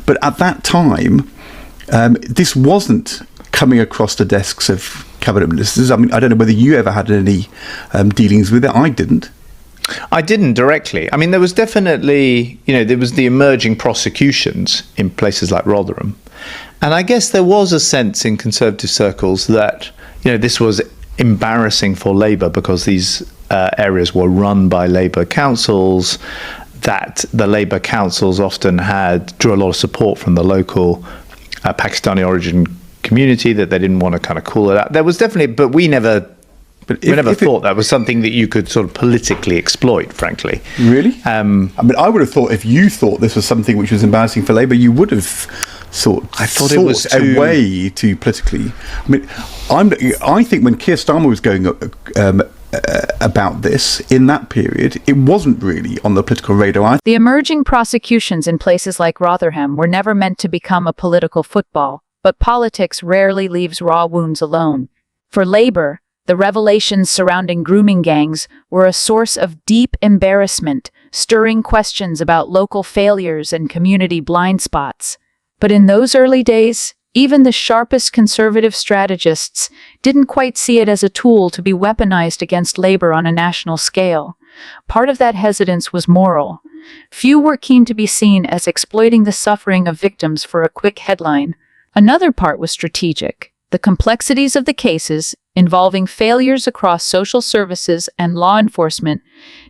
But at that time, this wasn't coming across the desks of cabinet ministers. I mean, I don't know whether you ever had any dealings with it. I didn't. I didn't directly. I mean, there was definitely, there was the emerging prosecutions in places like Rotherham. And I guess there was a sense in Conservative circles that, this was embarrassing for Labour because these areas were run by Labour councils, that the Labour councils often drew a lot of support from the local Pakistani origin community, that they didn't want to kind of call it out. There was definitely, but we never thought that was something that you could sort of politically exploit, frankly. Really? I mean, I would have thought if you thought this was something which was embarrassing for Labour, you would have it was a way to politically. I mean, I think when Keir Starmer was going about this in that period, it wasn't really on the political radar. The emerging prosecutions in places like Rotherham were never meant to become a political football, but politics rarely leaves raw wounds alone. For Labour, the revelations surrounding grooming gangs were a source of deep embarrassment, stirring questions about local failures and community blind spots. But in those early days, even the sharpest Conservative strategists didn't quite see it as a tool to be weaponized against Labour on a national scale. Part of that hesitance was moral. Few were keen to be seen as exploiting the suffering of victims for a quick headline. Another part was strategic. The complexities of the cases, involving failures across social services and law enforcement,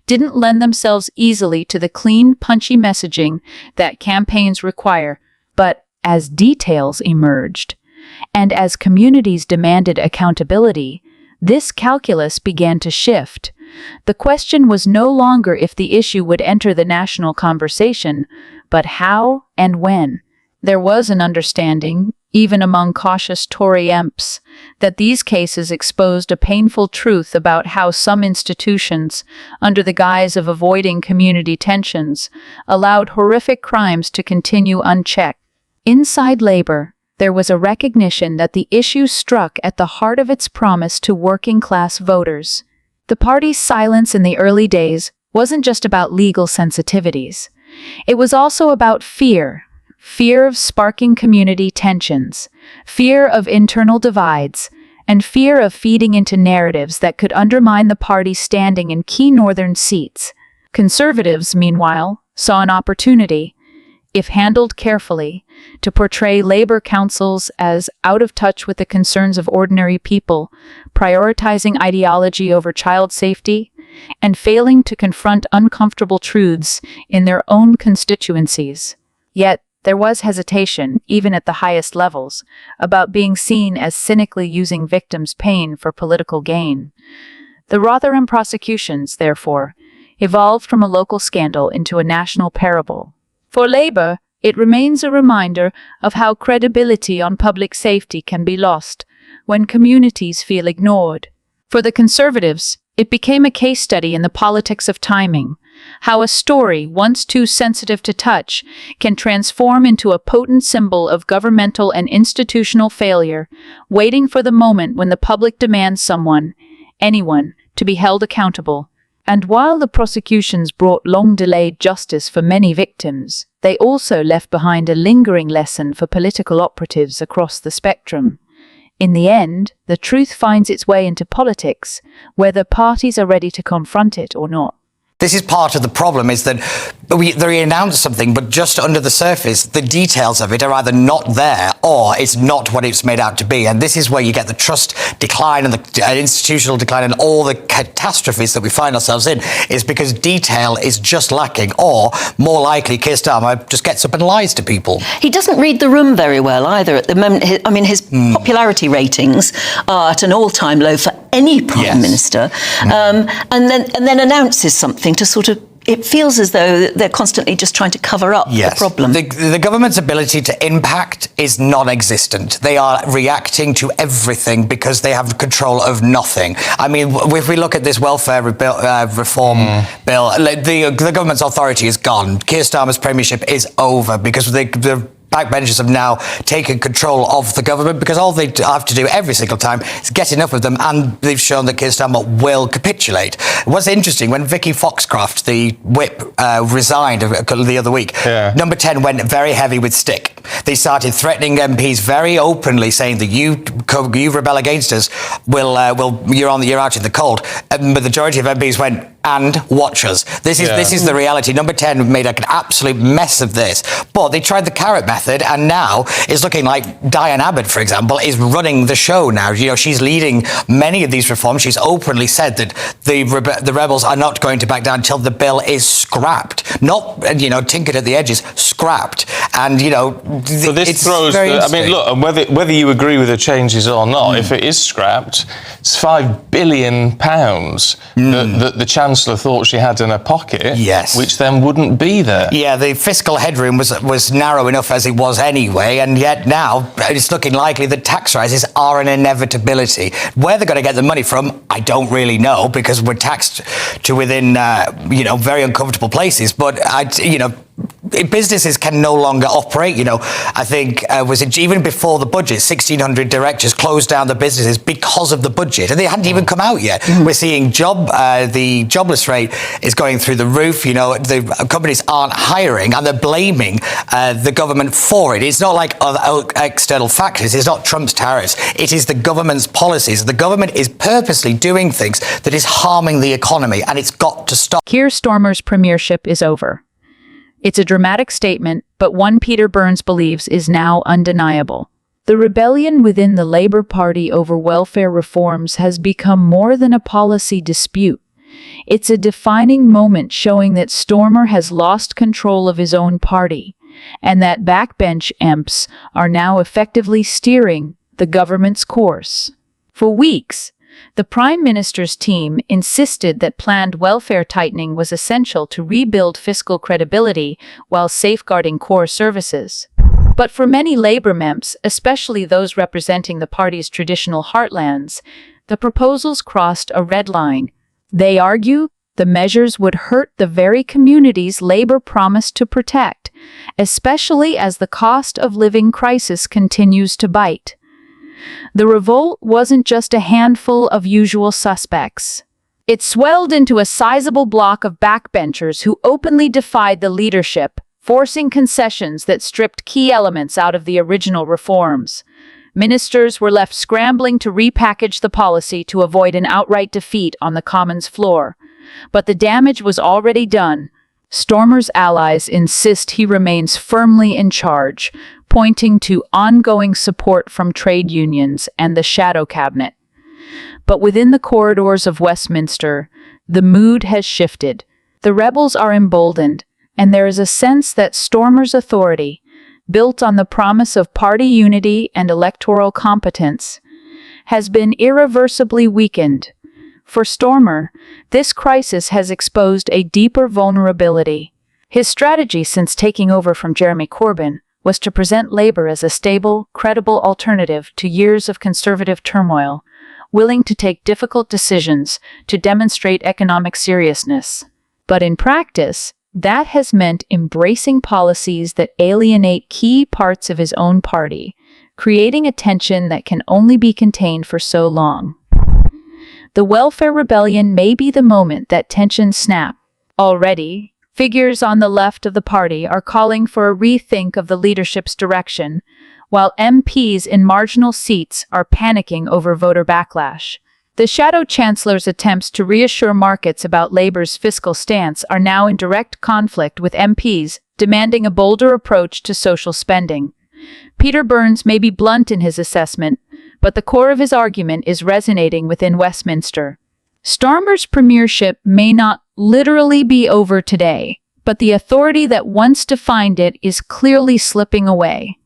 didn't lend themselves easily to the clean, punchy messaging that campaigns require. But as details emerged, and as communities demanded accountability, this calculus began to shift. The question was no longer if the issue would enter the national conversation, but how and when. There was an understanding, even among cautious Tory MPs, that these cases exposed a painful truth about how some institutions, under the guise of avoiding community tensions, allowed horrific crimes to continue unchecked. Inside Labour, there was a recognition that the issue struck at the heart of its promise to working-class voters. The party's silence in the early days wasn't just about legal sensitivities. It was also about fear of sparking community tensions, fear of internal divides, and fear of feeding into narratives that could undermine the party's standing in key northern seats. Conservatives, meanwhile, saw an opportunity, if handled carefully, to portray Labour councils as out of touch with the concerns of ordinary people, prioritizing ideology over child safety, and failing to confront uncomfortable truths in their own constituencies. Yet, there was hesitation, even at the highest levels, about being seen as cynically using victims' pain for political gain. The Rotherham prosecutions, therefore, evolved from a local scandal into a national parable. For Labour, it remains a reminder of how credibility on public safety can be lost when communities feel ignored. For the Conservatives, it became a case study in the politics of timing, how a story, once too sensitive to touch, can transform into a potent symbol of governmental and institutional failure, waiting for the moment when the public demands someone, anyone, to be held accountable. And while the prosecutions brought long-delayed justice for many victims, they also left behind a lingering lesson for political operatives across the spectrum. In the end, the truth finds its way into politics, whether parties are ready to confront it or not. This is part of the problem, is that they announce something, but just under the surface, the details of it are either not there or it's not what it's made out to be. And this is where you get the trust decline and the institutional decline and all the catastrophes that we find ourselves in, is because detail is just lacking, or more likely Keir Starmer just gets up and lies to people. He doesn't read the room very well either at the moment. His popularity ratings are at an all-time low for any Prime Minister, and then announces something to sort of, it feels as though they're constantly just trying to cover up the problem. The government's ability to impact is non-existent. They are reacting to everything because they have control of nothing. I mean, if we look at this welfare reform bill, the government's authority is gone. Keir Starmer's premiership is over because the backbenchers have now taken control of the government, because all they have to do every single time is get enough of them, and they've shown that Keir Starmer will capitulate. What's interesting, when Vicky Foxcroft, the whip, resigned the other week, Number 10 went very heavy with stick. They started threatening MPs very openly, saying that you rebel against us, you're out in the cold. And the majority of MPs went, and watch us. This is the reality. Number 10 made an absolute mess of this. But they tried the carrot method, and now it's looking like Diane Abbott, for example, is running the show now. You know, she's leading many of these reforms. She's openly said that the rebels are not going to back down until the bill is scrapped. Not, you know, tinkered at the edges, scrapped. And, you know, so this throws, I mean, look, and whether you agree with the changes or not, if it is scrapped, it's £5 billion that the Chancellor thought she had in her pocket, which then wouldn't be there. Yeah, the fiscal headroom was narrow enough as it was anyway, and yet now it's looking likely that tax rises are an inevitability. Where they're going to get the money from, I don't really know, because we're taxed to within, very uncomfortable places. But, businesses can no longer operate. You know, I think even before the budget, 1,600 directors closed down the businesses because of the budget, and they hadn't even come out yet. We're seeing the jobless rate is going through the roof. You know, the companies aren't hiring, and they're blaming the government for it. It's not like other external factors. It's not Trump's tariffs. It is the government's policies. The government is purposely doing things that is harming the economy, and it's got to stop. Keir Starmer's premiership is over. It's a dramatic statement, but one Peter Burns believes is now undeniable. The rebellion within the Labour Party over welfare reforms has become more than a policy dispute. It's a defining moment showing that Starmer has lost control of his own party, and that backbench MPs are now effectively steering the government's course. For weeks, the Prime Minister's team insisted that planned welfare tightening was essential to rebuild fiscal credibility while safeguarding core services. But for many Labour MPs, especially those representing the party's traditional heartlands, the proposals crossed a red line. They argue the measures would hurt the very communities Labour promised to protect, especially as the cost of living crisis continues to bite. The revolt wasn't just a handful of usual suspects. It swelled into a sizable block of backbenchers who openly defied the leadership, forcing concessions that stripped key elements out of the original reforms. Ministers were left scrambling to repackage the policy to avoid an outright defeat on the Commons floor. But the damage was already done. Starmer's allies insist he remains firmly in charge, pointing to ongoing support from trade unions and the shadow cabinet. But within the corridors of Westminster, the mood has shifted. The rebels are emboldened, and there is a sense that Starmer's authority, built on the promise of party unity and electoral competence, has been irreversibly weakened. For Starmer, this crisis has exposed a deeper vulnerability. His strategy since taking over from Jeremy Corbyn was to present Labour as a stable, credible alternative to years of Conservative turmoil, willing to take difficult decisions to demonstrate economic seriousness. But in practice, that has meant embracing policies that alienate key parts of his own party, creating a tension that can only be contained for so long. The welfare rebellion may be the moment that tensions snap. Already, figures on the left of the party are calling for a rethink of the leadership's direction, while MPs in marginal seats are panicking over voter backlash. The Shadow Chancellor's attempts to reassure markets about Labour's fiscal stance are now in direct conflict with MPs demanding a bolder approach to social spending. Peter Burns may be blunt in his assessment, but the core of his argument is resonating within Westminster. Starmer's premiership may not literally be over today, but the authority that once defined it is clearly slipping away.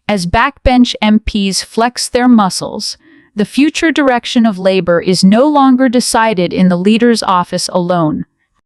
As backbench MPs flex their muscles, the future direction of Labour is no longer decided in the leader's office alone.